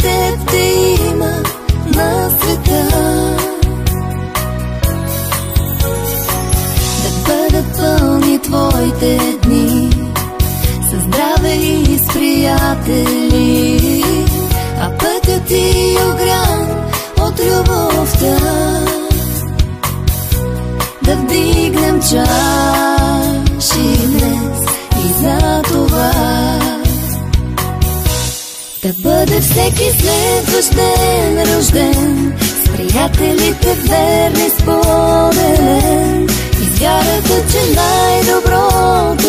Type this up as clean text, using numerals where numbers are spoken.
теб те има на света. Да бъдат пълни твоите дни със здраве и с приятели, а пътят ти огрян от любовта. Да вдигнем чаши днес и за това да бъде всеки следващ ден рожден с приятелите верни споделен, и с вярата, че най-доброто